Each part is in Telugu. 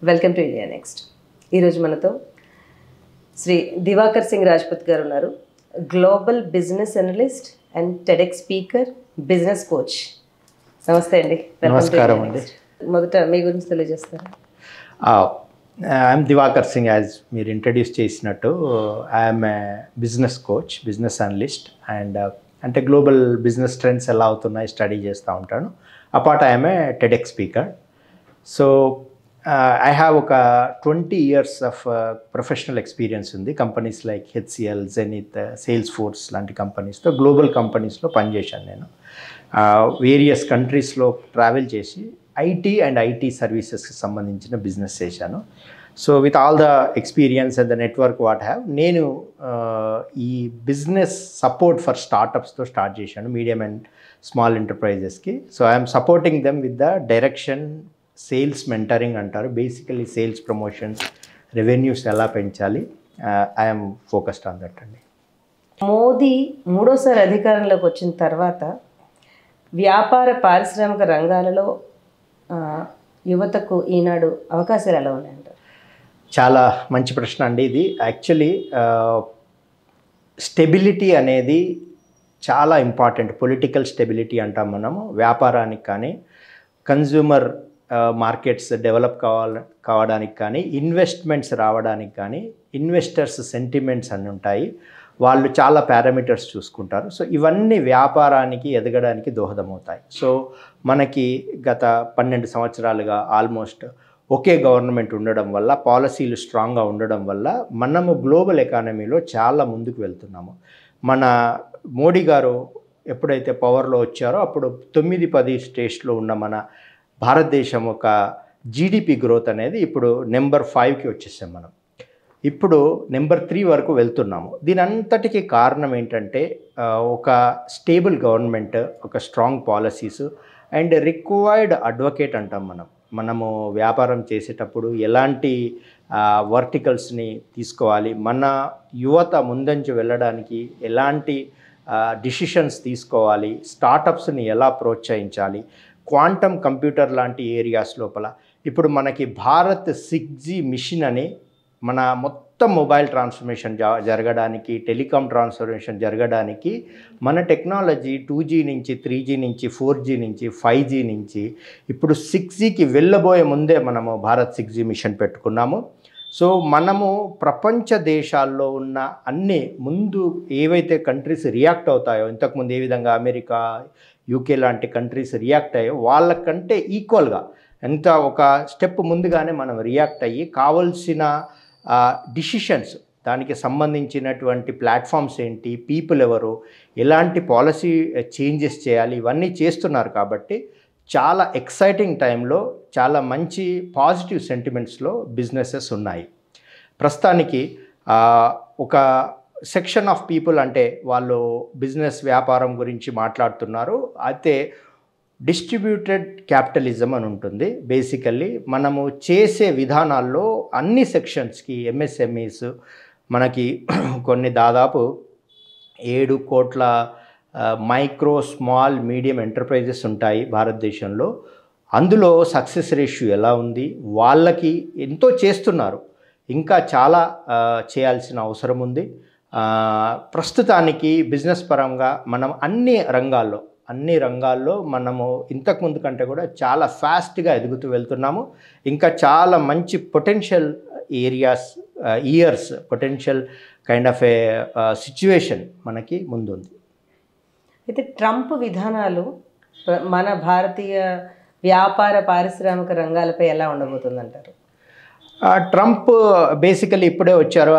Welcome to India next. ఈరోజు మనతో శ్రీ దివాకర్ సింగ్ రాజ్పుత్ గారు ఉన్నారు. Global business analyst and TEDx speaker, business coach. నమస్తే అండి. నమస్కారం అండి. మొదట మీ గురించి తెలియజేస్తారా? ఐఎమ్ దివాకర్ సింగ్. యాజ్ మీరు ఇంట్రడ్యూస్ చేసినట్టు I'm a business coach, business analyst and అంటే గ్లోబల్ బిజినెస్ ట్రెండ్స్ ఎలా అవుతున్నాయి స్టడీ చేస్తూ ఉంటాను. Apart I'm a TEDx speaker. So I have ఒక 20 years of professional experience ఉంది. Companies like HCl, zenith, sales force లాంటి కంపెనీస్తో, గ్లోబల్ కంపెనీస్లో పనిచేశాను నేను. వేరియస్ కంట్రీస్లో ట్రావెల్ చేసి ఐటీ అండ్ ఐటీ సర్వీసెస్కి సంబంధించిన బిజినెస్ చేశాను. So with all the experience and the network what have, నేను ఈ బిజినెస్ సపోర్ట్ ఫర్ స్టార్టప్స్తో స్టార్ట్ చేశాను, మీడియం అండ్ స్మాల్ ఎంటర్ప్రైజెస్కి. So I'm supporting them with the direction, sales mentoring అంటారు. బేసికలీ సేల్స్ ప్రమోషన్స్, రెవెన్యూస్ ఎలా పెంచాలి, ఐఎమ్ ఫోకస్డ్ ఆన్ దట్ అండి. మోదీ మూడోసారి అధికారంలోకి వచ్చిన తర్వాత వ్యాపార పారిశ్రామిక రంగాలలో యువతకు ఈనాడు అవకాశాలు ఎలా ఉన్నాయంటారు? చాలా మంచి ప్రశ్న అండి ఇది. యాక్చువల్లీ స్టెబిలిటీ అనేది చాలా ఇంపార్టెంట్. పొలిటికల్ స్టెబిలిటీ అంటాం మనము. వ్యాపారానికి కానీ, కన్జ్యూమర్ మార్కెట్స్ డెవలప్ కావడానికి కానీ, ఇన్వెస్ట్మెంట్స్ రావడానికి కానీ, ఇన్వెస్టర్స్ సెంటిమెంట్స్ అన్నీ ఉంటాయి. వాళ్ళు చాలా పారామీటర్స్ చూసుకుంటారు. సో ఇవన్నీ వ్యాపారానికి ఎదగడానికి దోహదమవుతాయి. సో మనకి గత 12 సంవత్సరాలుగా ఆల్మోస్ట్ ఒకే గవర్నమెంట్ ఉండడం వల్ల, పాలసీలు స్ట్రాంగ్గా ఉండడం వల్ల మనము గ్లోబల్ ఎకానమీలో చాలా ముందుకు వెళ్తున్నాము. మన మోడీ గారు ఎప్పుడైతే పవర్లో వచ్చారో అప్పుడు 9-10 స్టేట్స్లో ఉన్న మన భారతదేశం ఒక జీడిపి గ్రోత్ అనేది ఇప్పుడు నెంబర్ 5కి వచ్చేసాం మనం. ఇప్పుడు నెంబర్ 3 వరకు వెళ్తున్నాము. దీని అంతటికీ కారణం ఏంటంటే ఒక స్టేబుల్ గవర్నమెంట్, ఒక strong policies and required advocate అంటాం మనము వ్యాపారం చేసేటప్పుడు ఎలాంటి వర్టికల్స్ని తీసుకోవాలి, మన యువత ముందంజు వెళ్ళడానికి ఎలాంటి డిసిషన్స్ తీసుకోవాలి, స్టార్టప్స్ని ఎలా ప్రోత్సహించాలి, క్వాంటమ్ కంప్యూటర్ లాంటి ఏరియాస్ లోపల ఇప్పుడు మనకి భారత్ 6G మిషన్ అని మన మొత్తం మొబైల్ ట్రాన్స్ఫర్మేషన్ జరగడానికి, టెలికాం ట్రాన్స్ఫర్మేషన్ జరగడానికి మన టెక్నాలజీ 2G నుంచి 3G నుంచి 4G నుంచి 5G నుంచి ఇప్పుడు 6Gకి వెళ్ళబోయే ముందే మనము భారత్ 6G మిషన్ పెట్టుకున్నాము. సో మనము ప్రపంచ దేశాల్లో ఉన్న అన్ని ముందు ఏవైతే కంట్రీస్ రియాక్ట్ అవుతాయో, ఇంతకుముందు ఏ విధంగా అమెరికా, యూకే లాంటి కంట్రీస్ రియాక్ట్ అయ్యో వాళ్ళకంటే ఈక్వల్గా ఎంత ఒక స్టెప్ ముందుగానే మనం రియాక్ట్ అయ్యి కావాల్సిన డిసిషన్స్, దానికి సంబంధించినటువంటి ప్లాట్ఫామ్స్ ఏంటి, పీపుల్ ఎవరు, ఎలాంటి పాలసీ చేంజెస్ చేయాలి, ఇవన్నీ చేస్తున్నారు. కాబట్టి చాలా ఎక్సైటింగ్ టైంలో చాలా మంచి పాజిటివ్ సెంటిమెంట్స్లో బిజినెసెస్ ఉన్నాయి. ప్రస్తుతానికి ఒక సెక్షన్ ఆఫ్ పీపుల్ అంటే వాళ్ళు బిజినెస్ వ్యాపారం గురించి మాట్లాడుతున్నారు. అయితే డిస్ట్రిబ్యూటెడ్ క్యాపిటలిజం అని ఉంటుంది. బేసికల్లీ మనము చేసే విధానాల్లో అన్ని సెక్షన్స్కి, ఎంఎస్ఎంఈస్ మనకి కొన్ని దాదాపు 7 కోట్ల మైక్రో, స్మాల్, మీడియం ఎంటర్ప్రైజెస్ ఉంటాయి భారతదేశంలో. అందులో సక్సెస్ రేషియో ఎలా ఉంది, వాళ్ళకి ఎంతో చేస్తున్నారు, ఇంకా చాలా చేయాల్సిన అవసరం ఉంది. ప్రస్తుతానికి బిజినెస్ పరంగా మనం అన్ని రంగాల్లో మనము ఇంతకుముందు కంటే కూడా చాలా ఫాస్ట్గా ఎదుగుతూ వెళ్తున్నాము. ఇంకా చాలా మంచి potential years potential kind of A situation మనకి ముందుంది. అయితే ట్రంప్ విధానాలు మన భారతీయ వ్యాపార పారిశ్రామిక రంగాలపై ఎలా ఉండబోతుందంటారు? ట్రంప్ బేసికలీ ఇప్పుడే వచ్చారు.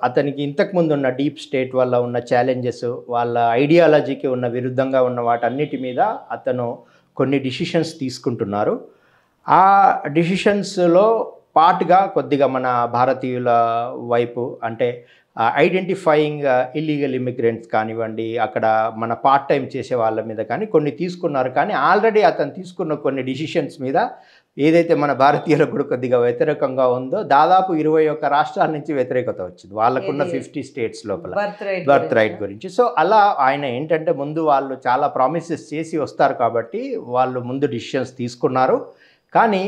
అతనికి ఇంతకుముందు ఉన్న డీప్ స్టేట్ వల్ల ఉన్న ఛాలెంజెస్, వాళ్ళ ఐడియాలజీకి ఉన్న విరుద్ధంగా ఉన్న వాటన్నిటి మీద అతను కొన్ని డిసిషన్స్ తీసుకుంటున్నారు. ఆ డిసిషన్స్లో పార్ట్గా కొద్దిగా మన భారతీయుల వైపు అంటే ఐడెంటిఫైయింగ్ ఇల్లీగల్ ఇమిగ్రెంట్స్ కానివ్వండి, అక్కడ మన పార్ట్ టైం చేసే వాళ్ళ మీద కానీ కొన్ని తీసుకున్నారు. కానీ ఆల్రెడీ అతను తీసుకున్న కొన్ని డిసిషన్స్ మీద ఏదైతే మన భారతీయులకు కూడా కొద్దిగా వ్యతిరేకంగా ఉందో, దాదాపు 21 రాష్ట్రాల నుంచి వ్యతిరేకత వచ్చింది వాళ్ళకున్న 50 స్టేట్స్ లోపల బర్త్ రైట్ గురించి. సో అలా ఆయన ఏంటంటే ముందు వాళ్ళు చాలా ప్రామిసెస్ చేసి వస్తారు కాబట్టి వాళ్ళు ముందు డిసిషన్స్ తీసుకున్నారు. కానీ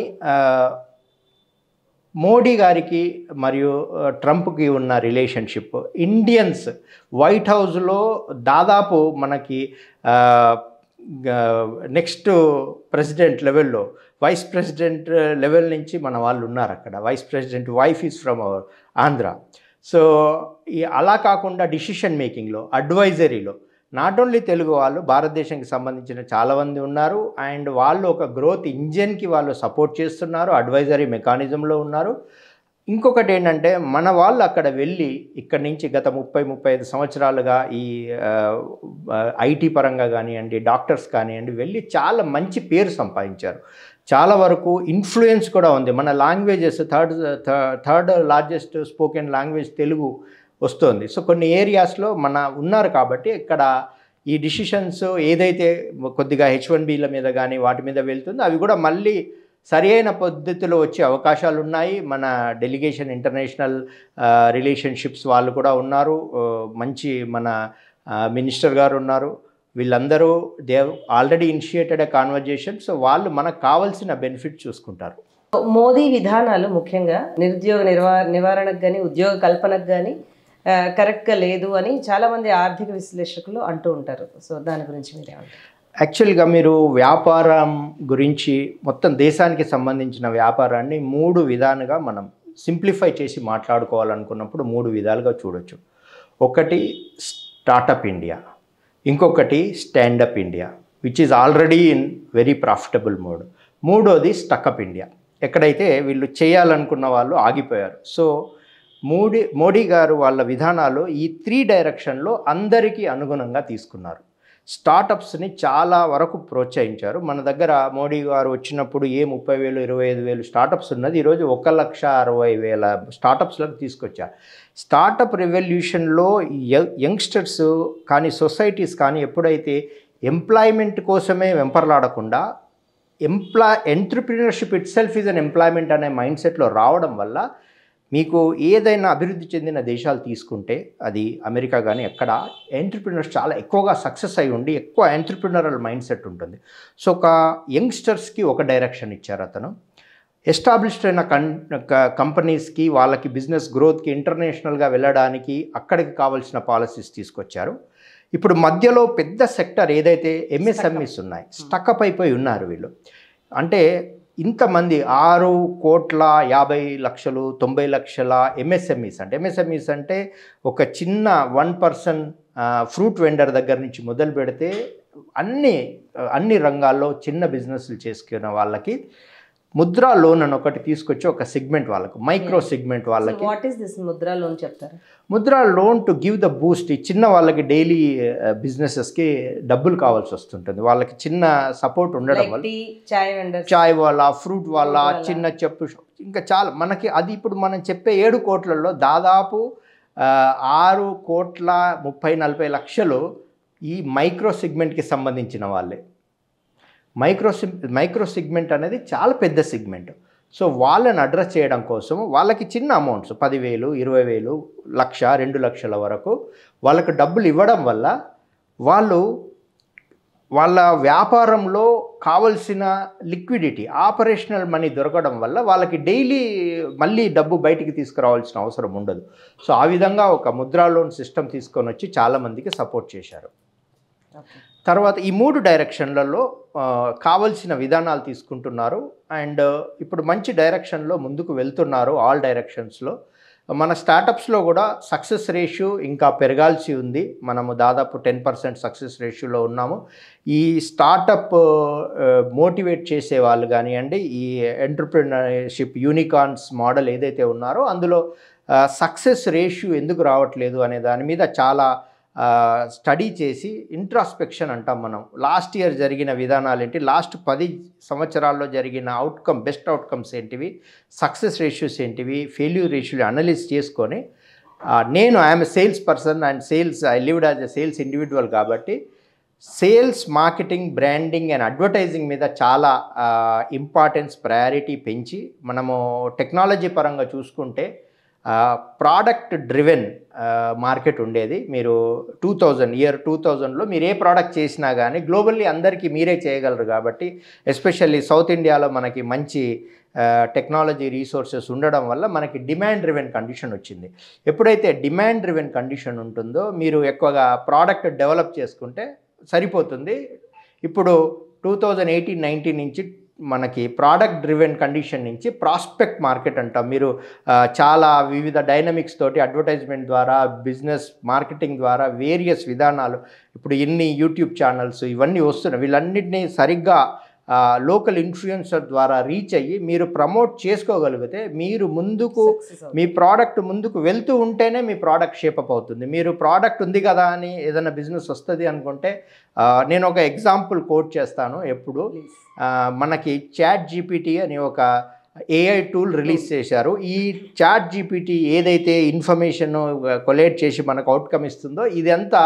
మోడీ గారికి మరియు ట్రంప్కి ఉన్న రిలేషన్షిప్, ఇండియన్స్ వైట్ హౌస్లో దాదాపు మనకి నెక్స్ట్ ప్రెసిడెంట్ లెవెల్లో వైస్ ప్రెసిడెంట్ లెవెల్ నుంచి మన వాళ్ళు ఉన్నారు అక్కడ. Vice president wife is from Andhra. So అలా కాకుండా డిసిషన్ మేకింగ్లో, అడ్వైజరీలో నాట్ ఓన్లీ తెలుగు వాళ్ళు, భారతదేశానికి సంబంధించిన చాలామంది ఉన్నారు. అండ్ వాళ్ళు ఒక గ్రోత్ ఇంజన్కి వాళ్ళు సపోర్ట్ చేస్తున్నారు, అడ్వైజరీ మెకానిజంలో ఉన్నారు. ఇంకొకటి ఏంటంటే మన వాళ్ళు అక్కడ వెళ్ళి ఇక్కడి నుంచి గత 30-35 సంవత్సరాలుగా ఈ ఐటీ పరంగా కానివ్వండి, డాక్టర్స్ కానివ్వండి, వెళ్ళి చాలా మంచి పేరు సంపాదించారు. చాలా వరకు ఇన్ఫ్లుయెన్స్ కూడా ఉంది. మన languages third largest spoken language Telugu వస్తుంది. సో కొన్ని ఏరియాస్లో మన ఉన్నారు కాబట్టి ఇక్కడ ఈ డిసిషన్స్ ఏదైతే కొద్దిగా H1Bల మీద కానీ వాటి మీద వెళ్తుందో అవి కూడా మళ్ళీ సరి అయిన పద్ధతిలో వచ్చే అవకాశాలు ఉన్నాయి. మన డెలిగేషన్ ఇంటర్నేషనల్ రిలేషన్షిప్స్ వాళ్ళు కూడా ఉన్నారు, మంచి మన మినిస్టర్ గారు ఉన్నారు. వీళ్ళందరూ they already initiated a conversation. So వాళ్ళు మనకు కావాల్సిన బెనిఫిట్ చూసుకుంటారు. మోదీ విధానాలు ముఖ్యంగా నిరుద్యోగ నివారణకు కానీ ఉద్యోగ కల్పనకు కానీ కరెక్ట్గా లేదు అని చాలామంది ఆర్థిక విశ్లేషకులు అంటూ ఉంటారు. సో దాని గురించి మీరేమంటారు? యాక్చువల్గా మీరు వ్యాపారం గురించి మొత్తం దేశానికి సంబంధించిన వ్యాపారాన్ని 3 విధాలుగా మనం సింప్లిఫై చేసి మాట్లాడుకోవాలనుకున్నప్పుడు 3 విధాలుగా చూడొచ్చు. ఒకటి స్టార్టప్ ఇండియా, ఇంకొకటి standup India which is already in very profitable mode, మూడోది స్టక్అప్ ఇండియా ఎక్కడైతే వీళ్ళు చేయాలనుకున్న వాళ్ళు ఆగిపోయారు. సో మోడీ గారు వాళ్ళ విధానాలు ఈ 3 డైరెక్షన్లో అందరికీ అనుగుణంగా తీసుకున్నారు. స్టార్టప్స్ని చాలా వరకు ప్రోత్సహించారు. మన దగ్గర మోడీ గారు వచ్చినప్పుడు 30,000 25,000 స్టార్టప్స్ ఉన్నది, ఈరోజు 1,60,000 స్టార్టప్స్లకు తీసుకొచ్చారు. స్టార్టప్ రెవల్యూషన్లో యంగ్స్టర్స్ కానీ సొసైటీస్ కానీ ఎప్పుడైతే ఎంప్లాయ్మెంట్ కోసమే వెంపర్లాడకుండా entrepreneurship itself is an employment అనే మైండ్ సెట్లో రావడం వల్ల మీకు ఏదైనా అభివృద్ధి చెందిన దేశాలు తీసుకుంటే అది అమెరికా కానీ ఎక్కడ ఎంట్రప్రినర్స్ చాలా ఎక్కువగా సక్సెస్ అయి ఉండి ఎక్కువ ఎంట్రప్రినరల్ మైండ్ సెట్ ఉంటుంది. సో ఒక యంగ్స్టర్స్కి ఒక డైరెక్షన్ ఇచ్చారు అతను. ఎస్టాబ్లిష్డ్ అయిన కంపెనీస్కి వాళ్ళకి బిజినెస్ గ్రోత్కి ఇంటర్నేషనల్గా వెళ్ళడానికి అక్కడికి కావాల్సిన పాలసీస్ తీసుకొచ్చారు. ఇప్పుడు మధ్యలో పెద్ద సెక్టర్ ఏదైతే ఎంఎస్ఎంఈస్ ఉన్నాయి, స్టక్అప్ అయిపోయి ఉన్నారు వీళ్ళు. అంటే ఇంతమంది 6,50,00,000 90,00,000 ఎంఎస్ఎంఈస్ అంటే ఒక చిన్న 1% ఫ్రూట్ వెండర్ దగ్గర నుంచి మొదలు పెడితే అన్ని రంగాల్లో చిన్న బిజినెస్లు చేసుకున్న వాళ్ళకి ముద్రా లోన్ అని ఒకటి తీసుకొచ్చి ఒక సెగ్మెంట్ వాళ్ళకు, మైక్రో సెగ్మెంట్ వాళ్ళకి. What is this Mudra loan చెప్తారా? Mudra loan to give the boost. ఈ చిన్న వాళ్ళకి డైలీ బిజినెసెస్కి డబ్బులు కావాల్సి వస్తుంటుంది, వాళ్ళకి చిన్న సపోర్ట్ ఉండడం వల్ల చాయ్ వాళ్ళ, ఫ్రూట్ వాళ్ళ, చిన్న చెప్పు, ఇంకా చాలా మనకి అది ఇప్పుడు మనం చెప్పే 7 కోట్లలో దాదాపు 6,30,40,00,000 ఈ మైక్రో సెగ్మెంట్కి సంబంధించిన వాళ్ళే. మైక్రో సెగ్మెంట్ అనేది చాలా పెద్ద సెగ్మెంట్. సో వాళ్ళని అడ్రస్ చేయడం కోసం వాళ్ళకి చిన్న అమౌంట్స్ 10,000, 20,000, 1,00,000, 2,00,000 వరకు వాళ్ళకు డబ్బులు ఇవ్వడం వల్ల వాళ్ళు వాళ్ళ వ్యాపారంలో కావలసిన లిక్విడిటీ, ఆపరేషనల్ మనీ దొరకడం వల్ల వాళ్ళకి డైలీ మళ్ళీ డబ్బు బయటికి తీసుకురావాల్సిన అవసరం ఉండదు. సో ఆ విధంగా ఒక ముద్రా లోన్ సిస్టమ్ తీసుకొని వచ్చి చాలామందికి సపోర్ట్ చేశారు. తర్వాత ఈ 3 డైరెక్షన్లలో కావలసిన విధానాలు తీసుకుంటున్నారు. అండ్ ఇప్పుడు మంచి డైరెక్షన్లో ముందుకు వెళ్తున్నారు ఆల్ డైరెక్షన్స్లో. మన స్టార్టప్స్లో కూడా సక్సెస్ రేషియో ఇంకా పెరగాల్సి ఉంది. మనము దాదాపు 10% సక్సెస్ రేషియోలో ఉన్నాము. ఈ స్టార్టప్ మోటివేట్ చేసే వాళ్ళు కానివ్వండి, ఈ ఎంటర్‌ప్రెన్యూర్‌షిప్ యూనికార్న్స్ మోడల్ ఏదైతే ఉన్నారో అందులో సక్సెస్ రేషియో ఎందుకు రావట్లేదు అనే దాని మీద చాలా స్టడీ చేసి ఇంట్రాస్పెక్షన్ అంటాం మనం. లాస్ట్ ఇయర్ జరిగిన విధానాలు ఏంటి, లాస్ట్ 10 సంవత్సరాల్లో జరిగిన బెస్ట్ అవుట్కమ్స్ ఏంటివి, సక్సెస్ రేషియోస్ ఏంటివి, ఫెయిల్యూర్ రేషియోలు అనలైజ్ చేసుకొని, నేను I'm a sales person and I lived as a sales individual కాబట్టి sales, marketing, branding and advertising మీద చాలా ప్రయారిటీ పెంచి మనము టెక్నాలజీ పరంగా చూసుకుంటే ప్రోడక్ట్ డ్రివెన్ మార్కెట్ ఉండేది. మీరు 2000లో మీరు ఏ ప్రోడక్ట్ చేసినా కానీ గ్లోబల్లీ అందరికీ మీరే చేయగలరు కాబట్టి, ఎస్పెషల్లీ సౌత్ ఇండియాలో మనకి మంచి టెక్నాలజీ రీసోర్సెస్ ఉండడం వల్ల మనకి డిమాండ్ డ్రివెన్ కండిషన్ వచ్చింది. ఎప్పుడైతే డిమాండ్ డ్రివెన్ కండిషన్ ఉంటుందో మీరు ఎక్కువగా ప్రోడక్ట్ డెవలప్ చేసుకుంటే సరిపోతుంది. ఇప్పుడు 2018-19 నుంచి మనకి ప్రోడక్ట్ డ్రివెన్ కండిషన్ నుంచి ప్రాస్పెక్ట్ మార్కెట్ అంటాం. మీరు చాలా వివిధ డైనమిక్స్ తోటి అడ్వర్టైజ్మెంట్ ద్వారా, బిజినెస్ మార్కెటింగ్ ద్వారా వేరియస్ విధానాలు, ఇప్పుడు ఎన్ని యూట్యూబ్ ఛానల్స్ ఇవన్నీ వస్తున్నాయి. వీళ్ళన్నింటినీ సరిగ్గా లోకల్ ఇన్ఫ్లుయెన్సర్ ద్వారా రీచ్ అయ్యి మీరు ప్రమోట్ చేసుకోగలిగితే మీరు ముందుకు మీ ప్రోడక్ట్ ముందుకు వెళ్తూ ఉంటేనే మీ ప్రోడక్ట్ షేపప్ అవుతుంది. మీరు ప్రోడక్ట్ ఉంది కదా అని ఏదైనా బిజినెస్ వస్తుంది అనుకుంటే, నేను ఒక ఎగ్జాంపుల్ కోట్ చేస్తాను ఎప్పుడు. మనకి చాట్ జీపీటీ అని ఒక ఏఐ టూల్ రిలీజ్ చేశారు. ఈ చాట్ జీపీటీ ఏదైతే ఇన్ఫర్మేషన్ కొలేట్ చేసి మనకు అవుట్కమ్ ఇస్తుందో ఇదంతా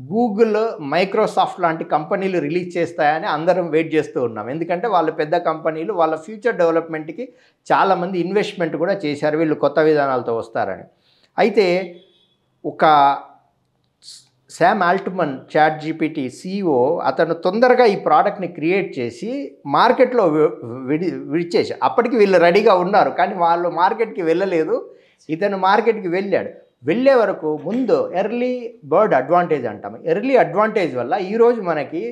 గూగుల్, మైక్రోసాఫ్ట్ లాంటి కంపెనీలు రిలీజ్ చేస్తాయని అందరం వెయిట్ చేస్తూ ఉన్నాం. ఎందుకంటే వాళ్ళు పెద్ద కంపెనీలు, వాళ్ళ ఫ్యూచర్ డెవలప్మెంట్కి చాలామంది ఇన్వెస్ట్మెంట్ కూడా చేశారు, వీళ్ళు కొత్త విధానాలతో వస్తారని. అయితే ఒక Sam Altman ChatGPT CEO అతను తొందరగా ఈ ప్రోడక్ట్ని క్రియేట్ చేసి మార్కెట్లో విడిచేసి, అప్పటికి వీళ్ళు రెడీగా ఉన్నారు కానీ వాళ్ళు మార్కెట్కి వెళ్ళలేదు. ఇతను మార్కెట్కి వెళ్ళే వరకు ముందు ఎర్లీ బర్డ్ అడ్వాంటేజ్ అంటాం. ఎర్లీ అడ్వాంటేజ్ వల్ల ఈరోజు మనకి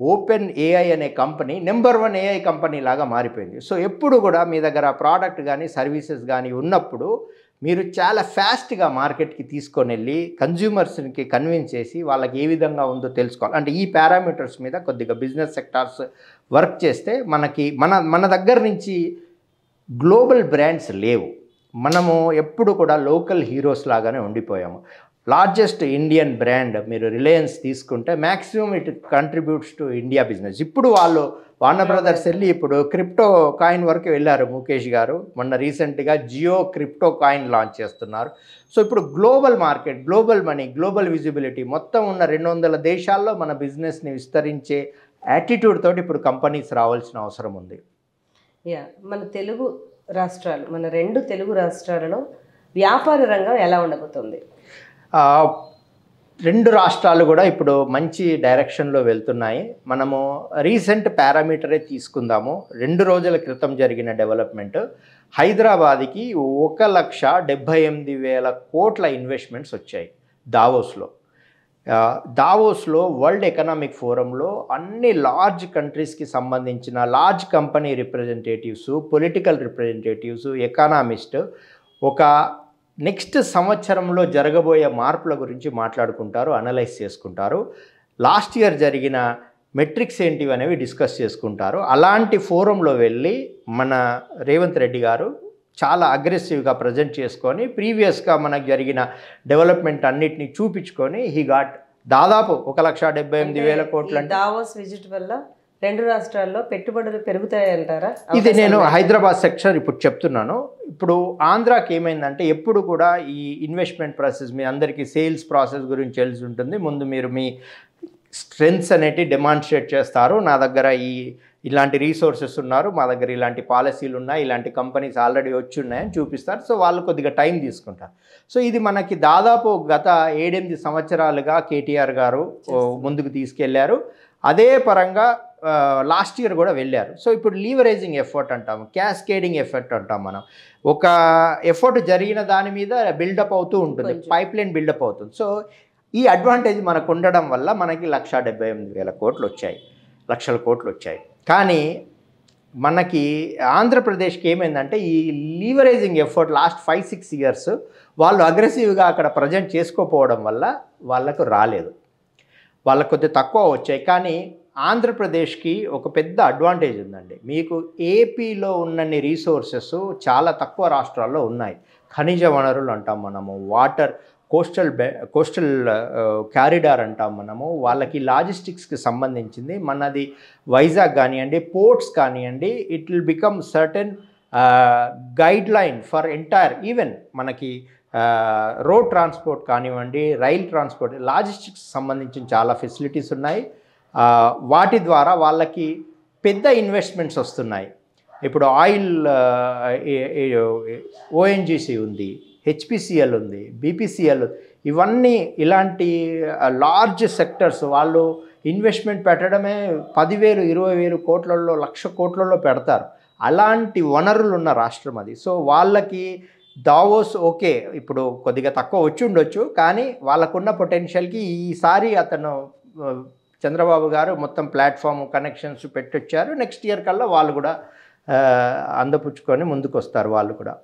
ఓపెన్ ఏఐ అనే కంపెనీ నెంబర్ 1 AI కంపెనీ లాగా మారిపోయింది. సో ఎప్పుడు కూడా మీ దగ్గర ప్రోడక్ట్ కానీ సర్వీసెస్ కానీ ఉన్నప్పుడు మీరు చాలా ఫాస్ట్గా మార్కెట్కి తీసుకొని వెళ్ళి కన్జ్యూమర్స్కి కన్విన్స్ చేసి వాళ్ళకి ఏ విధంగా ఉందో తెలుసుకోవాలి. అంటే ఈ పారామీటర్స్ మీద కొద్దిగా బిజినెస్ సెక్టార్స్ వర్క్ చేస్తే మనకి మన దగ్గర నుంచి గ్లోబల్ బ్రాండ్స్ లేవు. మనము ఎప్పుడు కూడా లోకల్ హీరోస్ లాగానే ఉండిపోయాము. లార్జెస్ట్ ఇండియన్ బ్రాండ్ మీరు రిలయన్స్ తీసుకుంటే maximum it contributes to India business. ఇప్పుడు వాళ్ళు వార్నర్ బ్రదర్స్ వెళ్ళి ఇప్పుడు క్రిప్టో కాయిన్ వరకు వెళ్ళారు ముఖేష్ గారు. మొన్న రీసెంట్గా జియో క్రిప్టో కాయిన్ లాంచ్ చేస్తున్నారు. సో ఇప్పుడు global market, global money, global visibility మొత్తం ఉన్న 200 దేశాల్లో మన బిజినెస్ని విస్తరించే యాటిట్యూడ్ తోటి ఇప్పుడు కంపెనీస్ రావాల్సిన అవసరం ఉంది. మన తెలుగు రాష్ట్రాలు, మన 2 తెలుగు రాష్ట్రాలలో వ్యాపార రంగం ఎలా ఉండబోతుంది? 2 రాష్ట్రాలు కూడా ఇప్పుడు మంచి డైరెక్షన్లో వెళ్తున్నాయి. మనము రీసెంట్ పారామీటరే తీసుకుందాము. 2 రోజుల క్రితం జరిగిన డెవలప్మెంట్, హైదరాబాద్కి 1,78,000 కోట్ల ఇన్వెస్ట్మెంట్స్ వచ్చాయి దావోస్లో. దావోస్లో వరల్డ్ ఎకనామిక్ ఫోరంలో అన్ని లార్జ్ కంట్రీస్కి సంబంధించిన large company representatives, political representatives, economist ఒక నెక్స్ట్ సంవత్సరంలో జరగబోయే మార్పుల గురించి మాట్లాడుకుంటారు, అనలైజ్ చేసుకుంటారు. లాస్ట్ ఇయర్ జరిగిన మెట్రిక్స్ ఏంటివి అనేవి డిస్కస్ చేసుకుంటారు. అలాంటి ఫోరంలో వెళ్ళి మన రేవంత్ రెడ్డి గారు చాలా అగ్రెసివ్గా ప్రజెంట్ చేసుకొని ప్రీవియస్గా మనకు జరిగిన డెవలప్మెంట్ అన్నిటిని చూపించుకొని హీ గాట్ దాదాపు 1,78,000 కోట్లు. దావోస్ విజిట్ వల్ల 2 రాష్ట్రాల్లో పెట్టుబడులు పెరుగుతాయంటారా? ఇది నేను హైదరాబాద్ సెక్షన్ ఇప్పుడు చెప్తున్నాను. ఇప్పుడు ఆంధ్రాకి ఏమైందంటే ఎప్పుడు కూడా ఈ ఇన్వెస్ట్మెంట్ ప్రాసెస్, మీ అందరికీ సేల్స్ ప్రాసెస్ గురించి తెలిసి ఉంటుంది. ముందు మీరు మీ స్ట్రెంగ్స్ అనేటివి డెమాన్స్ట్రేట్ చేస్తారు. నా దగ్గర ఇలాంటి రీసోర్సెస్ ఉన్నారు, మా దగ్గర ఇలాంటి పాలసీలు ఉన్నాయి, ఇలాంటి కంపెనీస్ ఆల్రెడీ వచ్చి ఉన్నాయని చూపిస్తారు. సో వాళ్ళు కొద్దిగా టైం తీసుకుంటారు. సో ఇది మనకి దాదాపు గత 7-8 సంవత్సరాలుగా కేటీఆర్ గారు ముందుకు తీసుకెళ్లారు. అదే పరంగా లాస్ట్ ఇయర్ కూడా వెళ్ళారు. సో ఇప్పుడు లీవరేజింగ్ ఎఫర్ట్ అంటాము, క్యాస్కేడింగ్ ఎఫర్ట్ అంటాం. మనం ఒక ఎఫర్ట్ జరిగిన దాని మీద బిల్డప్ అవుతూ ఉంటుంది, పైప్ లైన్ బిల్డప్ అవుతుంది. సో ఈ అడ్వాంటేజ్ మనకు ఉండడం వల్ల మనకి 1,78,000 కోట్లు వచ్చాయి, లక్షల కోట్లు వచ్చాయి. కానీ మనకి ఆంధ్రప్రదేశ్కి ఏమైందంటే ఈ లీవరేజింగ్ ఎఫర్ట్ లాస్ట్ 5-6 ఇయర్స్ వాళ్ళు అగ్రెసివ్గా అక్కడ ప్రజెంట్ చేసుకోకపోవడం వల్ల వాళ్ళకు రాలేదు, వాళ్ళకు కొద్దిగా తక్కువ వచ్చాయి. కానీ ఆంధ్రప్రదేశ్కి ఒక పెద్ద అడ్వాంటేజ్ ఉందండి. మీకు ఏపీలో ఉన్నన్ని రీసోర్సెస్ చాలా తక్కువ రాష్ట్రాల్లో ఉన్నాయి. ఖనిజ వనరులు అంటాం మనము, వాటర్, కోస్టల్ క్యారిడార్ అంటాం మనము. వాళ్ళకి లాజిస్టిక్స్కి సంబంధించింది మనది వైజాగ్ కానివ్వండి, పోర్ట్స్ కానివ్వండి, it will become certain guide line for entire, even మనకి రోడ్ ట్రాన్స్పోర్ట్ కానివ్వండి, రైల్ ట్రాన్స్పోర్ట్, లాజిస్టిక్స్ సంబంధించిన చాలా ఫెసిలిటీస్ ఉన్నాయి. వాటి ద్వారా వాళ్ళకి పెద్ద ఇన్వెస్ట్మెంట్స్ వస్తున్నాయి. ఇప్పుడు ఆయిల్ ONGC ఉంది, HPCL ఉంది, BPCL, ఇవన్నీ ఇలాంటి లార్జ్ సెక్టర్స్ వాళ్ళు ఇన్వెస్ట్మెంట్ పెట్టడమే 10,000, 20,000 కోట్లలో, 1,00,000 కోట్లలో పెడతారు. అలాంటి వనరులు ఉన్న రాష్ట్రం అది. సో వాళ్ళకి దావోస్ ఓకే, ఇప్పుడు కొద్దిగా తక్కువ వచ్చి ఉండొచ్చు, కానీ వాళ్ళకున్న పొటెన్షియల్కి ఈసారి అతను చంద్రబాబు గారు మొత్తం ప్లాట్ఫామ్ కనెక్షన్స్ పెట్టొచ్చారు. నెక్స్ట్ ఇయర్ కల్లా వాళ్ళు కూడా అందపుచ్చుకొని ముందుకు వస్తారు వాళ్ళు కూడా.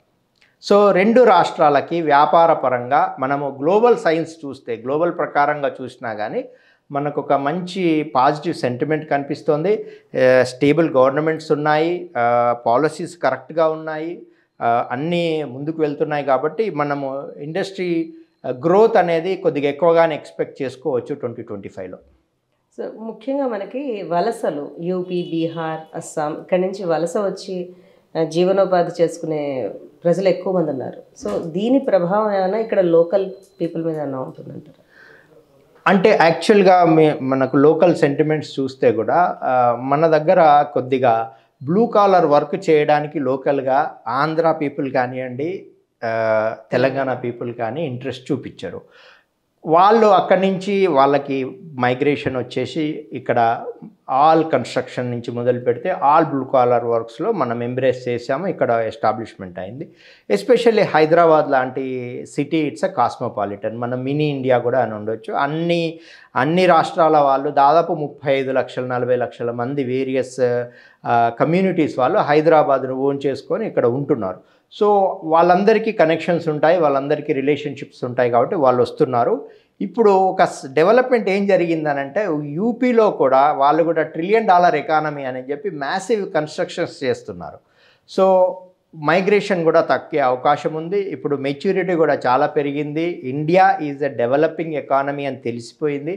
సో 2 రాష్ట్రాలకి వ్యాపార పరంగా మనము గ్లోబల్ సైన్స్ చూస్తే, గ్లోబల్ ప్రకారంగా చూసినా కానీ మనకు ఒక మంచి పాజిటివ్ సెంటిమెంట్ కనిపిస్తుంది. స్టేబుల్ గవర్నమెంట్స్ ఉన్నాయి, పాలసీస్ కరెక్ట్గా ఉన్నాయి, అన్నీ ముందుకు వెళ్తున్నాయి. కాబట్టి మనము ఇండస్ట్రీ గ్రోత్ అనేది కొద్దిగా ఎక్కువగానే ఎక్స్పెక్ట్ చేసుకోవచ్చు 2025లో. సో ముఖ్యంగా మనకి వలసలు యూపీ, బీహార్, అస్సాం ఇక్కడి నుంచి వలస వచ్చి జీవనోపాధి చేసుకునే ప్రజలు ఎక్కువ మంది ఉన్నారు. సో దీని ప్రభావం ఏమైనా ఇక్కడ లోకల్ పీపుల్ మీద ఏమైనా ఉంటుందంటారు? అంటే యాక్చువల్గా మనకు లోకల్ సెంటిమెంట్స్ చూస్తే కూడా మన దగ్గర కొద్దిగా బ్లూ కాలర్ వర్క్ చేయడానికి లోకల్గా ఆంధ్ర పీపుల్ కానివ్వండి, తెలంగాణ పీపుల్ కానీ ఇంట్రెస్ట్ చూపించరు. వాళ్ళు అక్కడి నుంచి వాళ్ళకి మైగ్రేషన్ వచ్చేసి ఇక్కడ ఆల్ కన్స్ట్రక్షన్ నుంచి మొదలు పెడితే ఆల్ బ్లూ కాలర్ వర్క్స్లో మనం ఎంబ్రేస్ చేసాము. ఇక్కడ ఎస్టాబ్లిష్మెంట్ అయింది. ఎస్పెషల్లీ హైదరాబాద్ లాంటి సిటీ ఇట్స్ అ కాస్మోపాలిటన్, మనం మినీ ఇండియా కూడా అని ఉండొచ్చు. అన్ని రాష్ట్రాల వాళ్ళు దాదాపు 35 లక్షల 40 లక్షల మంది వేరియస్ కమ్యూనిటీస్ వాళ్ళు హైదరాబాద్ను ఓన్ చేసుకొని ఇక్కడ ఉంటున్నారు. సో వాళ్ళందరికీ కనెక్షన్స్ ఉంటాయి, వాళ్ళందరికీ రిలేషన్షిప్స్ ఉంటాయి, కాబట్టి వాళ్ళు వస్తున్నారు. ఇప్పుడు ఒక డెవలప్మెంట్ ఏం జరిగిందనంటే యూపీలో కూడా వాళ్ళు కూడా $1 ట్రిలియన్ ఎకానమీ అని చెప్పి మ్యాసివ్ కన్స్ట్రక్షన్స్ చేస్తున్నారు. సో మైగ్రేషన్ కూడా తగ్గే అవకాశం ఉంది. ఇప్పుడు మెచ్యూరిటీ కూడా చాలా పెరిగింది. India is a developing economy అని తెలిసిపోయింది.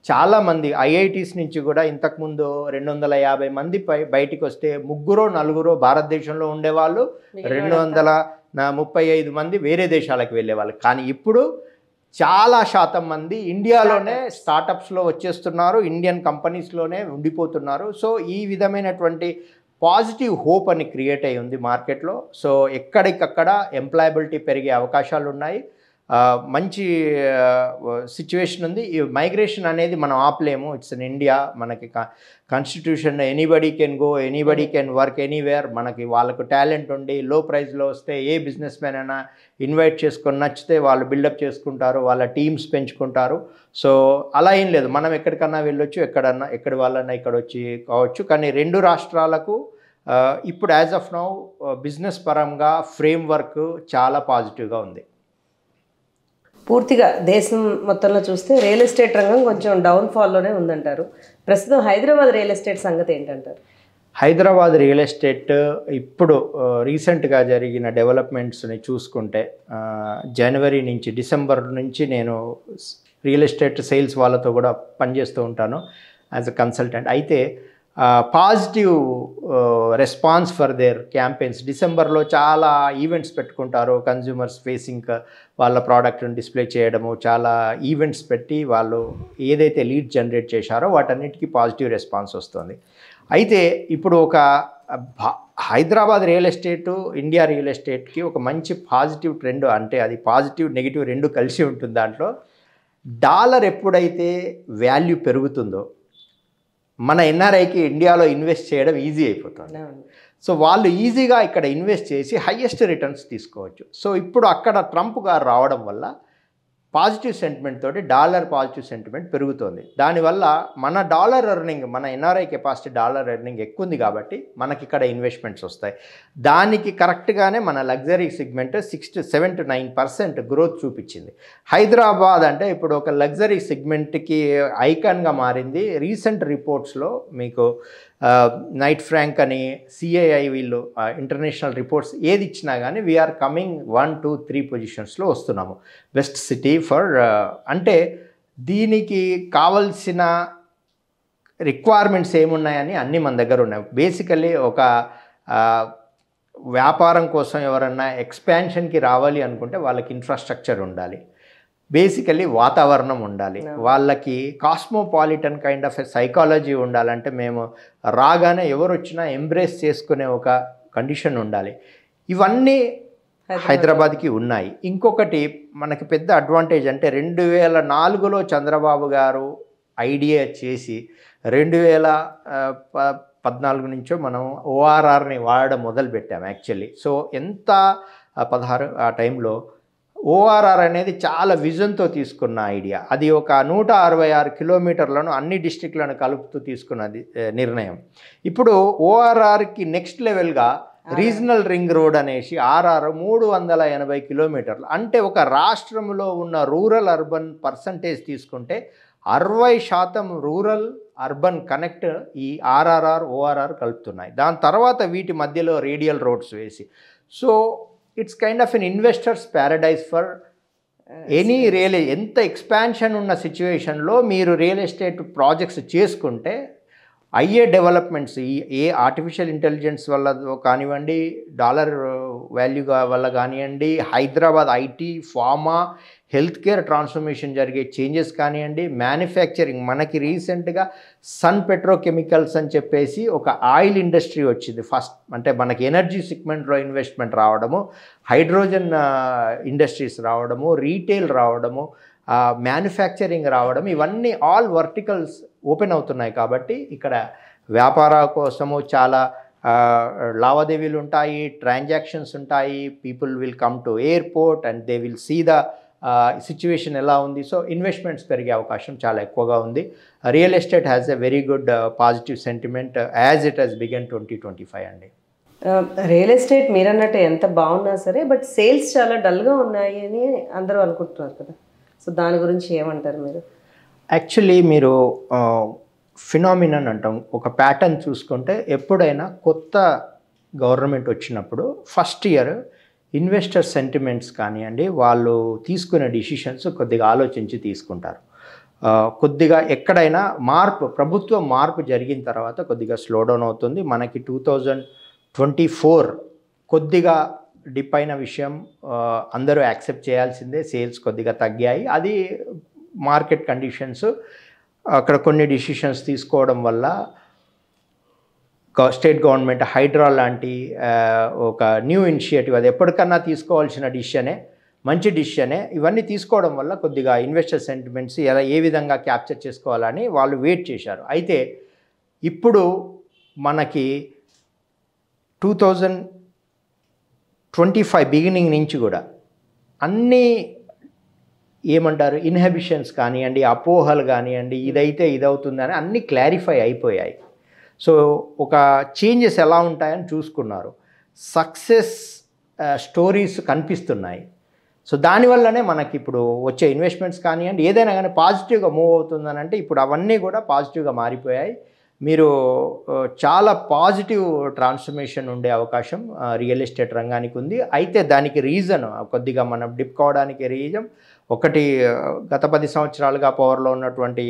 చాలామంది ఐఐటీస్ నుంచి కూడా ఇంతకుముందు 250 మంది బయటికి వస్తే 3-4 భారతదేశంలో ఉండేవాళ్ళు, 235 మంది వేరే దేశాలకు వెళ్ళేవాళ్ళు. కానీ ఇప్పుడు చాలా శాతం మంది ఇండియాలోనే స్టార్టప్స్లో వచ్చేస్తున్నారు, ఇండియన్ కంపెనీస్లోనే ఉండిపోతున్నారు. సో ఈ విధమైనటువంటి పాజిటివ్ హోప్ అని క్రియేట్ అయి ఉంది మార్కెట్లో. సో ఎక్కడికక్కడ ఎంప్లాయబిలిటీ పెరిగే అవకాశాలు ఉన్నాయి. మంచి సిచ్యువేషన్ ఉంది. ఈ మైగ్రేషన్ అనేది మనం ఆపలేము. It's in India. మనకి constitution anybody can go, anybody can work anywhere. మనకి వాళ్ళకు టాలెంట్ ఉండి లో ప్రైస్లో వస్తే ఏ బిజినెస్ మ్యాన్ అయినా ఇన్వైట్ చేసుకొని నచ్చితే వాళ్ళు బిల్డప్ చేసుకుంటారు, వాళ్ళ టీమ్స్ పెంచుకుంటారు. సో అలా ఏం లేదు, మనం ఎక్కడికన్నా వెళ్ళొచ్చు, ఎక్కడి వాళ్ళన్నా ఇక్కడ వచ్చి కావచ్చు. కానీ 2 రాష్ట్రాలకు ఇప్పుడు యాజ్ ఆఫ్ నౌ బిజినెస్ పరంగా ఫ్రేమ్వర్క్ చాలా పాజిటివ్గా ఉంది. పూర్తిగా దేశం మొత్తంలో చూస్తే రియల్ ఎస్టేట్ రంగం కొంచెం డౌన్ఫాల్లోనే ఉందంటారు. ప్రస్తుతం హైదరాబాద్ రియల్ ఎస్టేట్ సంగతి ఏంటంటారు? హైదరాబాద్ రియల్ ఎస్టేట్ ఇప్పుడు రీసెంట్గా జరిగిన డెవలప్మెంట్స్ని చూసుకుంటే జనవరి నుంచి డిసెంబర్ నుంచి నేను రియల్ ఎస్టేట్ సేల్స్ వాళ్ళతో కూడా పనిచేస్తూ ఉంటాను యాజ్ అ కన్సల్టెంట్. అయితే positive response for their campaigns. డిసెంబర్లో చాలా ఈవెంట్స్ పెట్టుకుంటారు, కన్జ్యూమర్స్ ఫేసింగ్ వాళ్ళ ప్రోడక్ట్ని డిస్ప్లే చేయడము, చాలా ఈవెంట్స్ పెట్టి వాళ్ళు ఏదైతే లీడ్ జనరేట్ చేశారో వాటన్నిటికీ పాజిటివ్ రెస్పాన్స్ వస్తుంది. అయితే ఇప్పుడు ఒక Hyderabad real estate, India real ఎస్టేట్కి ఒక మంచి పాజిటివ్ ట్రెండ్, అంటే అది పాజిటివ్ నెగిటివ్ రెండు కలిసి ఉంటుంది. దాంట్లో డాలర్ ఎప్పుడైతే వాల్యూ పెరుగుతుందో మన ఎన్ఆర్ఐకి ఇండియాలో ఇన్వెస్ట్ చేయడం ఈజీ అయిపోతుంది. సో వాళ్ళు ఈజీగా ఇక్కడ ఇన్వెస్ట్ చేసి హైయెస్ట్ రిటర్న్స్ తీసుకోవచ్చు. సో ఇప్పుడు అక్కడ ట్రంప్ గారు రావడం వల్ల పాజిటివ్ సెంటిమెంట్ తోటి డాలర్ పాజిటివ్ సెంటిమెంట్ పెరుగుతుంది. దానివల్ల మన డాలర్ ఎర్నింగ్, మన ఎన్ఆర్ఐ కెపాసిటీ డాలర్ ఎర్నింగ్ ఎక్కువ ఉంది కాబట్టి మనకి ఇక్కడ ఇన్వెస్ట్మెంట్స్ వస్తాయి. దానికి కరెక్ట్గానే మన లగ్జరీ సెగ్మెంట్ 7 to 9% గ్రోత్ చూపించింది. హైదరాబాద్ అంటే ఇప్పుడు ఒక లగ్జరీ సెగ్మెంట్కి ఐకాన్గా మారింది. రీసెంట్ రిపోర్ట్స్లో మీకు నైట్ ఫ్రాంక్ అని సిఐఐ వీళ్ళు ఇంటర్నేషనల్ రిపోర్ట్స్ ఏది ఇచ్చినా కానీ వీఆర్ కమింగ్ 1, 2, 3 పొజిషన్స్లో వస్తున్నాము బెస్ట్ సిటీ ఫర్. అంటే దీనికి కావలసిన రిక్వైర్మెంట్స్ ఏమున్నాయని అన్నీ మన దగ్గర ఉన్నాయి. బేసికల్లీ ఒక వ్యాపారం కోసం ఎవరన్నా ఎక్స్పాన్షన్కి రావాలి అనుకుంటే వాళ్ళకి ఇన్ఫ్రాస్ట్రక్చర్ ఉండాలి, బేసికల్లీ వాతావరణం ఉండాలి, వాళ్ళకి cosmopolitan kind of a psychology ఉండాలంటే మేము రాగానే ఎవరు వచ్చినా ఎంబ్రేస్ చేసుకునే ఒక కండిషన్ ఉండాలి. ఇవన్నీ హైదరాబాద్కి ఉన్నాయి. ఇంకొకటి మనకి పెద్ద అడ్వాంటేజ్ అంటే 2004లో చంద్రబాబు గారు ఐడియా చేసి 14 నుంచో మనం ఓఆర్ఆర్ని వాడడం మొదలుపెట్టాం యాక్చువల్లీ. సో ఎంత 16 ఆ టైంలో ఓఆర్ఆర్ అనేది చాలా విజన్తో తీసుకున్న ఐడియా. అది ఒక 166 కిలోమీటర్లను అన్ని డిస్ట్రిక్ట్లను కలుపుతూ తీసుకున్నది నిర్ణయం. ఇప్పుడు ఓఆర్ఆర్కి నెక్స్ట్ లెవెల్గా రీజనల్ రింగ్ రోడ్ అనేసి ఆర్ఆర్ 380 కిలోమీటర్లు. అంటే ఒక రాష్ట్రంలో ఉన్న రూరల్ అర్బన్ పర్సంటేజ్ తీసుకుంటే 60% రూరల్ అర్బన్ కనెక్ట్ ఈ ఆర్ఆర్ఆర్ ఓఆర్ఆర్ కలుపుతున్నాయి. దాని తర్వాత వీటి మధ్యలో రేడియల్ రోడ్స్ వేసి, so it's kind of an investors paradise for any ఎంత ఎక్స్పాన్షన్ ఉన్న సిచ్యువేషన్లో మీరు రియల్ ఎస్టేట్ ప్రాజెక్ట్స్ చేసుకుంటే అయ్యే డెవలప్మెంట్స్ ఏ ఆర్టిఫిషియల్ ఇంటెలిజెన్స్ వల్ల కానివ్వండి, డాలర్ వాల్యూ వల్ల కానివ్వండి, Hyderabad IT, pharma, health care transformation జరిగే చేంజెస్ కానివ్వండి, మ్యానుఫ్యాక్చరింగ్ మనకి రీసెంట్గా సన్ పెట్రోకెమికల్స్ అని చెప్పేసి ఒక ఆయిల్ ఇండస్ట్రీ వచ్చింది ఫస్ట్. అంటే మనకి ఎనర్జీ సెగ్మెంట్లో ఇన్వెస్ట్మెంట్ రావడము, హైడ్రోజన్ ఇండస్ట్రీస్ రావడము, రీటైల్ రావడము, మ్యానుఫ్యాక్చరింగ్ రావడం, ఇవన్నీ ఆల్ వర్టికల్స్ ఓపెన్ అవుతున్నాయి. కాబట్టి ఇక్కడ వ్యాపార కోసము చాలా లావాదేవీలు ఉంటాయి, ట్రాన్సాక్షన్స్ ఉంటాయి. People will come to airport and they will see the situation ఎలా ఉంది. సో ఇన్వెస్ట్మెంట్స్ పెరిగే అవకాశం చాలా ఎక్కువగా ఉంది. Real estate has a very good positive sentiment as it has begun 2025 అండి. రియల్ ఎస్టేట్ మీరన్నట్టు ఎంత బాగున్నా సరే, బట్ సేల్స్ చాలా డల్గా ఉన్నాయి అని అందరూ అనుకుంటున్నారు కదా. సో దాని గురించి ఏమంటారు మీరు? యాక్చువల్లీ మీరు ఫినామినన్ అంటాం, ఒక ప్యాటర్న్ చూసుకుంటే ఎప్పుడైనా కొత్త గవర్నమెంట్ వచ్చినప్పుడు ఫస్ట్ ఇయర్ ఇన్వెస్టర్ సెంటిమెంట్స్ కానివ్వండి, వాళ్ళు తీసుకునే డిసిషన్స్ కొద్దిగా ఆలోచించి తీసుకుంటారు. కొద్దిగా ఎక్కడైనా ప్రభుత్వం మార్పు జరిగిన తర్వాత కొద్దిగా స్లో డౌన్ అవుతుంది. మనకి 2024 కొద్దిగా డిప్ అయిన విషయం అందరూ యాక్సెప్ట్ చేయాల్సిందే. సేల్స్ కొద్దిగా తగ్గాయి. అది మార్కెట్ కండిషన్స్. అక్కడ కొన్ని డిసిషన్స్ తీసుకోవడం వల్ల స్టేట్ గవర్నమెంట్ హైడ్రా లాంటి ఒక న్యూ ఇనిషియేటివ్, అది ఎప్పటికన్నా తీసుకోవాల్సిన డిసిషనే, మంచి డిసిషనే. ఇవన్నీ తీసుకోవడం వల్ల కొద్దిగా ఇన్వెస్టర్ సెంటిమెంట్స్ ఏ విధంగా క్యాప్చర్ చేసుకోవాలని వాళ్ళు వెయిట్ చేశారు. అయితే ఇప్పుడు మనకి 2025 బిగినింగ్ నుంచి కూడా అన్నీ ఏమంటారు, ఇన్హిబిషన్స్ కానివ్వండి, అపోహలు కానివ్వండి, ఇదైతే ఇదవుతుందని అన్నీ క్లారిఫై అయిపోయాయి. సో ఒక చేంజెస్ ఎలా ఉంటాయని చూసుకున్నారు. సక్సెస్ స్టోరీస్ కనిపిస్తున్నాయి. సో దానివల్లనే మనకి ఇప్పుడు వచ్చే ఇన్వెస్ట్మెంట్స్ కానివ్వండి, ఏదైనా కానీ పాజిటివ్గా మూవ్ అవుతుందని అంటే ఇప్పుడు అవన్నీ కూడా పాజిటివ్గా మారిపోయాయి. మీరు చాలా పాజిటివ్ ట్రాన్స్ఫర్మేషన్ ఉండే అవకాశం రియల్ ఎస్టేట్ రంగానికి ఉంది. అయితే దానికి రీజన్ కొద్దిగా మనం డిప్ కావడానికి రీజన్ ఒకటి, గత 10 సంవత్సరాలుగా పవర్లో ఉన్నటువంటి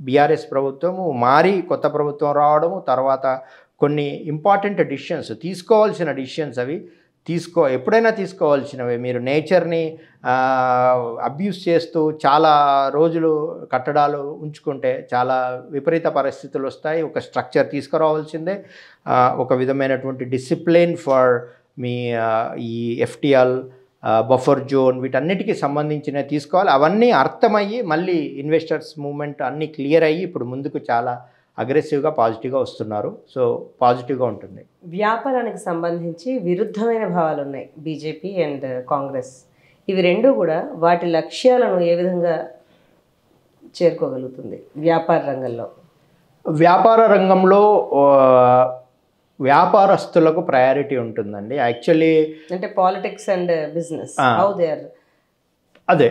బీఆర్ఎస్ ప్రభుత్వము మారి కొత్త ప్రభుత్వం రావడము, తర్వాత కొన్ని ఇంపార్టెంట్ డిసిషన్స్ తీసుకోవాల్సిన డిసిషన్స్ అవి ఎప్పుడైనా తీసుకోవాల్సినవి. మీరు నేచర్ని అబ్యూస్ చేస్తూ చాలా రోజులు కట్టడాలు ఉంచుకుంటే చాలా విపరీత పరిస్థితులు వస్తాయి. ఒక స్ట్రక్చర్ తీసుకురావాల్సిందే. ఒక విధమైనటువంటి డిసిప్లిన్ ఫర్ మీ ఈ ఎఫ్టీఎల్, బఫర్ జోన్, వీటన్నిటికీ సంబంధించినవి తీసుకోవాలి. అవన్నీ అర్థమయ్యి మళ్ళీ ఇన్వెస్టర్స్ మూవ్మెంట్ అన్నీ క్లియర్ అయ్యి ఇప్పుడు ముందుకు చాలా అగ్రెసివ్గా పాజిటివ్గా వస్తున్నారు. సో పాజిటివ్గా ఉంటుంది. వ్యాపారానికి సంబంధించి విరుద్ధమైన భావాలు ఉన్నాయి, బీజేపీ అండ్ కాంగ్రెస్. ఇవి రెండు కూడా వాటి లక్ష్యాలను ఏ విధంగా చేరుకోగలుగుతుంది వ్యాపార రంగంలో? వ్యాపార రంగంలో వ్యాపారస్తులకు ప్రయారిటీ ఉంటుందండి. యాక్చువల్లీ అంటే politics and business how they are, అదే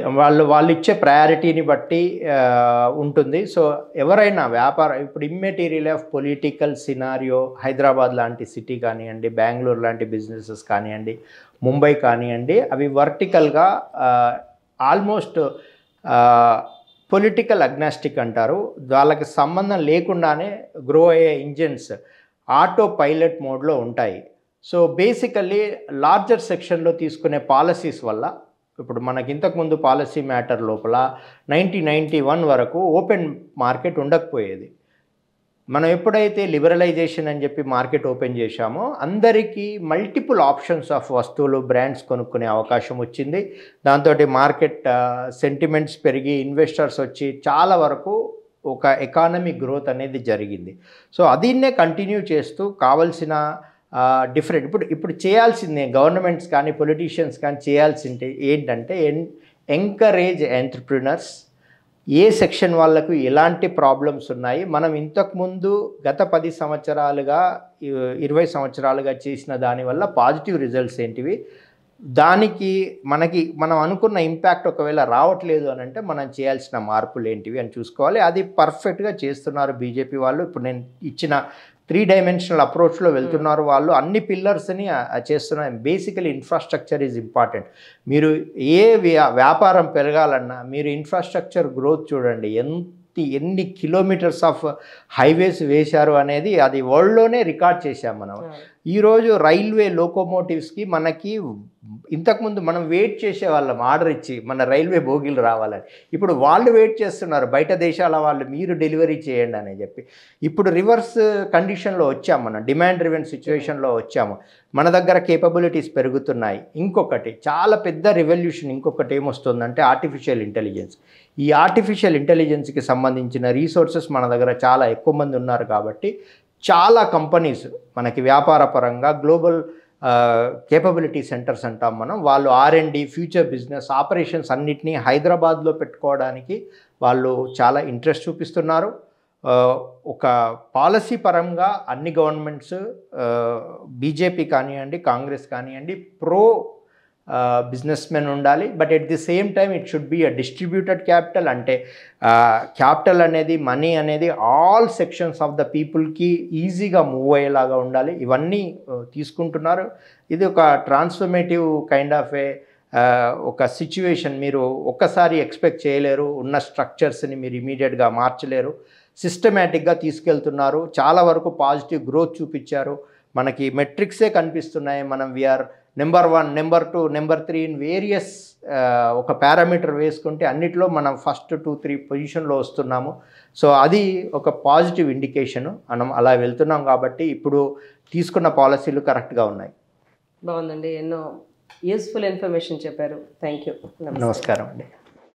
వాళ్ళు ఇచ్చే ప్రయారిటీని బట్టి ఉంటుంది. సో ఎవరైనా వ్యాపారం, ఇప్పుడు immaterial of political scenario, Hyderabad లాంటి సిటీ కానివ్వండి, బెంగళూరు లాంటి బిజినెసెస్ కానివ్వండి, ముంబై కానివ్వండి, అవి వర్టికల్గా ఆల్మోస్ట్ పొలిటికల్ అగ్నాస్టిక్ అంటారు. వాళ్ళకి సంబంధం లేకుండానే గ్రో అయ్యే ఇంజిన్స్ ఆటో పైలట్ మోడ్లో ఉంటాయి. సో బేసికల్లీ లార్జర్ సెక్షన్లో తీసుకునే పాలసీస్ వల్ల, ఇప్పుడు మనకి ఇంతకుముందు పాలసీ మ్యాటర్ లోపల 1991 వరకు ఓపెన్ మార్కెట్ ఉండకపోయేది. మనం ఎప్పుడైతే లిబరలైజేషన్ అని చెప్పి మార్కెట్ ఓపెన్ చేశామో అందరికీ మల్టిపుల్ ఆప్షన్స్ ఆఫ్ వస్తువులు, బ్రాండ్స్ కొనుక్కునే అవకాశం వచ్చింది. దాంతో మార్కెట్ సెంటిమెంట్స్ పెరిగి ఇన్వెస్టర్స్ వచ్చి చాలా వరకు ఒక ఎకానమీ గ్రోత్ అనేది జరిగింది. సో అదీన్నే కంటిన్యూ చేస్తూ కావాల్సిన డిఫరెంట్ ఇప్పుడు చేయాల్సిందే గవర్నమెంట్స్ కానీ పొలిటీషియన్స్ కానీ చేయాల్సింది ఏంటంటే ఎంకరేజ్ ఎంటర్‌ప్రెన్యూర్స్. ఏ సెక్షన్ వాళ్ళకు ఎలాంటి ప్రాబ్లమ్స్ ఉన్నాయి, మనం ఇంతకుముందు గత 10 సంవత్సరాలుగా 20 సంవత్సరాలుగా చేసిన దానివల్ల పాజిటివ్ రిజల్ట్స్ ఏంటివి, దానికి మనం అనుకున్న ఇంపాక్ట్ ఒకవేళ రావట్లేదు అని అంటే మనం చేయాల్సిన మార్పులు ఏంటివి అని చూసుకోవాలి. అది పర్ఫెక్ట్గా చేస్తున్నారు బీజేపీ వాళ్ళు. ఇప్పుడు నేను ఇచ్చిన 3 డైమెన్షనల్ అప్రోచ్లో వెళ్తున్నారు వాళ్ళు. అన్ని పిల్లర్స్ని చేస్తున్నారు. Basically infrastructure is important. మీరు ఏ వ్యాపారం పెరగాలన్నా మీరు ఇన్ఫ్రాస్ట్రక్చర్ గ్రోత్ చూడండి. ఎన్ని కిలోమీటర్స్ ఆఫ్ హైవేస్ వేశారు అనేది అది వరల్డ్లోనే రికార్డ్ చేశాం మనం. ఈరోజు రైల్వే లోకోమోటివ్స్కి మనకి ఇంతకుముందు మనం వెయిట్ చేసేవాళ్ళం ఆర్డర్ ఇచ్చి మన రైల్వే బోగీలు రావాలని. ఇప్పుడు వాళ్ళు వెయిట్ చేస్తున్నారు బయట దేశాల వాళ్ళు, మీరు డెలివరీ చేయండి అని చెప్పి. ఇప్పుడు రివర్స్ కండిషన్లో వచ్చాము, మనం డిమాండ్ డ్రివెన్ సిచ్యువేషన్లో వచ్చాము. మన దగ్గర కేపబిలిటీస్ పెరుగుతున్నాయి. ఇంకొకటి చాలా పెద్ద రెవల్యూషన్ ఇంకొకటి ఏమొస్తుందంటే ఆర్టిఫిషియల్ ఇంటెలిజెన్స్. ఈ ఆర్టిఫిషియల్ ఇంటెలిజెన్స్కి సంబంధించిన రీసోర్సెస్ మన దగ్గర చాలా ఎక్కువ మంది ఉన్నారు కాబట్టి చాలా కంపెనీస్ మనకి వ్యాపార పరంగా గ్లోబల్ కేపబిలిటీ సెంటర్స్ అంటాం మనం, వాళ్ళు R&D ఫ్యూచర్ బిజినెస్ ఆపరేషన్స్ అన్నిటినీ హైదరాబాద్లో పెట్టుకోవడానికి వాళ్ళు చాలా ఇంట్రెస్ట్ చూపిస్తున్నారు. ఒక పాలసీ పరంగా అన్ని గవర్నమెంట్స్ బీజేపీ కానివ్వండి కాంగ్రెస్ కానివ్వండి ప్రో బిజినెస్ మెన్ ఉండాలి. But at the same time it should be a distributed capital. అంటే క్యాపిటల్ అనేది మనీ అనేది ఆల్ సెక్షన్స్ ఆఫ్ ద పీపుల్కి ఈజీగా మూవ్ అయ్యేలాగా ఉండాలి. ఇవన్నీ తీసుకుంటున్నారు. ఇది ఒక ట్రాన్స్ఫర్మేటివ్ కైండ్ ఆఫ్ ఒక సిచ్యువేషన్. మీరు ఒక్కసారి ఎక్స్పెక్ట్ చేయలేరు, ఉన్న స్ట్రక్చర్స్ని మీరు ఇమీడియట్గా మార్చలేరు. సిస్టమేటిక్గా తీసుకెళ్తున్నారు. చాలా వరకు పాజిటివ్ గ్రోత్ చూపించారు. మనకి మెట్రిక్సే కనిపిస్తున్నాయి. మనం we are number 1, number 2, number 3 in various ఒక పారామీటర్ వేసుకుంటే అన్నిట్లో మనం ఫస్ట్ 2-3 పొజిషన్లో వస్తున్నాము. సో అది ఒక పాజిటివ్ ఇండికేషను. మనం అలా వెళ్తున్నాం కాబట్టి ఇప్పుడు తీసుకున్న పాలసీలు కరెక్ట్గా ఉన్నాయి. బాగుందండి. ఎన్నో యూస్ఫుల్ ఇన్ఫర్మేషన్ చెప్పారు. Thank you. నమస్కారం అండి.